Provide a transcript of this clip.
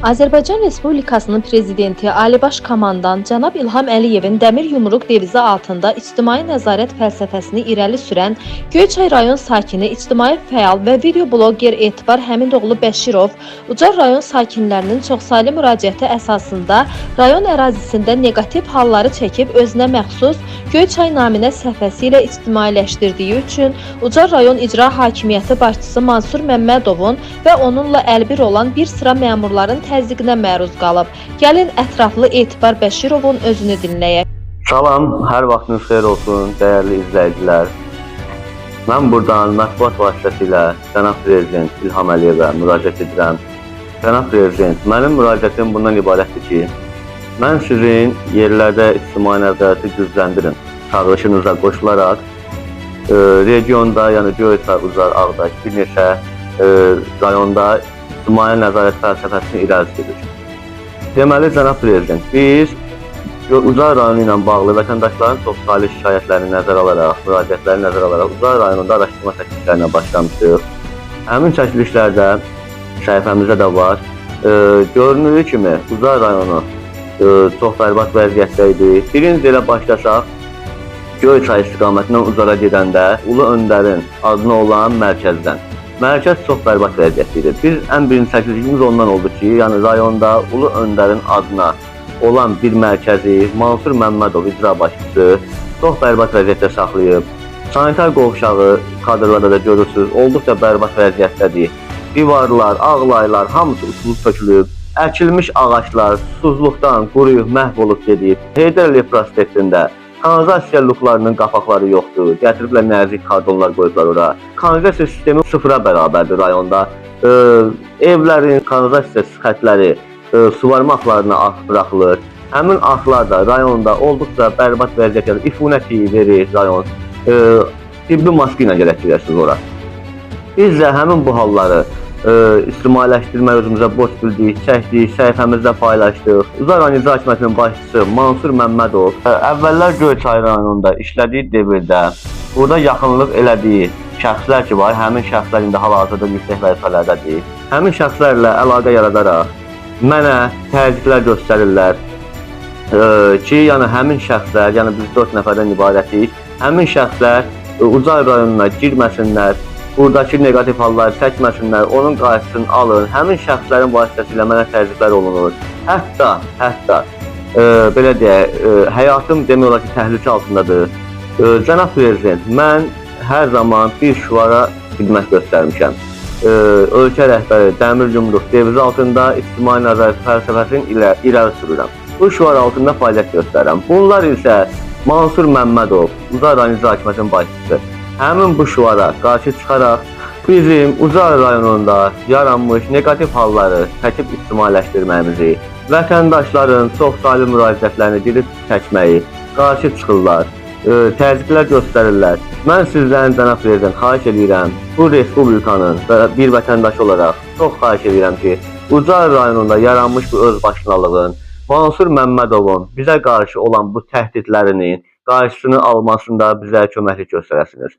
Azərbaycan Respublikasının prezidenti Ali Baş Komandan cənab İlham Əliyevin dəmir yumruq devizi altında ictimai nəzarət fəlsəfəsini irəli sürən Göyçay rayon sakini, ictimai fəal və video bloger Etibar Həmidoğlu Bəşirov Ucar rayon sakinlərinin çoxsaylı müraciəti əsasında rayon ərazisində neqativ halları çəkib özünə məxsus Göyçay naminə səhifəsi ilə ictimailəşdirdiyi üçün Ucar rayon icra hakimiyyəti başçısı Mansur Məmmədovun və onunla əlbir olan bir sıra məmurların təzyiqinə məruz qalıb. Gəlin ətraflı Etibar Bəşirovun özünü dinləyək. Salam, hər vaxtınız xeyir olsun, dəyərli izləyicilər. Mən buradan mətbuat vasitəsilə cənab prezident İlham Əliyevə müraciət edirəm. Cənab prezident, mənim müraciətim bundan ibarətdir ki, mən sizin yerlərdə ictimai nəzarəti gücləndirin çağırışınıza qoşularaq regionda, yəni Göyçay, Ucar, Ağdaş bir neçə rayonda ictimai nəzarət fəlsəfəsini irəli sürür. Deməli, cənab prezident, biz Ucar rayonu ilə bağlı vətəndaşların çoxsaylı şikayətlərini nəzərə alaraq, müraciətləri nəzərə alaraq Ucar rayonunda araşdırma çəkilişlərinə başlamışıq. Həmin çəkilişlərdə səhifəmizdə də var. Görünür kimi Ucar rayonu çox bərbad vəziyyətdə idi. Birinci ilə başlasaq, Göyçay istiqamətindən Ucara gedəndə Ulu Öndərin adına olan mərkəzdən. Mərkəz çox bərbad vəziyyətlidir. Biz ən birinci çəkilişimiz ondan oldu ki, yəni rayonda Ulu Öndərin adına olan bir mərkəzi Mansur Məmmədov icra başçısı çox bərbad vəziyyətdə saxlayıb. Sanitar qovşağı kadrlarda da görürsünüz, olduqca bərbad vəziyyətdədir. Divarlar, ağlaylar, hamısı uçulub tökülüb. Əkilmiş ağaçlar susuzluqdan quruyub, məhv olub gedib. Heydər Əliyev prospektində kanalizasiya luklarının qapaqları yoxdur. Gətiriblər nəzik kardonlar qoyublar ora. Kanalizasiya sistemi sıfıra bərabərdir rayonda. Evlərin kanalizasiya xətləri suvarma axlarına buraxılır. Həmin axlar da rayonda olduqca bərbad vəziyyətdə ifunəti verir rayon. Tibbi maskı ilə gələcəksiniz ora. Biz də həmin bu halları ictimailəşdirmə özümüzə borc bildik, çəkdik, səhifəmizdə paylaşdıq. Ucar rayon icra hakimiyyətinin başçısı Mansur Məmmədov əvvəllər Göyçay rayonunda işlədiyi devirdə burada yaxınlıq elədiyi şəxslər ki var, həmin şəxslər indi hal-hazırda yüksək vəzifələrdədir. Həmin şəxslərlə əlaqə yaradaraq mənə təzyiqlər göstərirlər ki, yəni həmin şəxslər, yəni biz 4 nəfərdən ibarətik, həmin şəxslər Ucar rayonuna girməsinlər, buradakı neqativ halları çəkməsinlər, onun qarşısını alın. Həmin şəxslərin vasitəsilə mənə təzyiqlər olunur. Hətta belə deyək, həyatım demək olar ki, təhlükə altındadır. Cənab prezident, mən hər zaman bir şüara xidmət göstərmişəm. Ölkə rəhbəri dəmir yumruq devizi altında ictimai nəzarət fəlsəfəsini irəli sürürəm. Bu şüar altında fəaliyyət göstərirəm. Bunlar isə Mansur Məmmədov, Ucar rayon icra hakimiyyətinin başçısı. Həmin bu şüara qarşı çıxaraq bizim Ucar rayonunda yaranmış neqativ halları çəkib ictimailəşdirməyimizi, vətəndaşların çoxsaylı müraciətlərini gedib çəkməyi qarşı çıxırlar, təzyiqlər göstərirlər. Mən sizdən cənab prezident xahiş edirəm, bu respublikanın bir vətəndaşı olaraq çox xahiş edirəm ki, Ucar rayonunda yaranmış bu özbaşınalığın, Mansur Məmmədovun bizə qarşı olan bu təhdidlərinin qarşısını almasında bizə köməklik göstərəsiniz.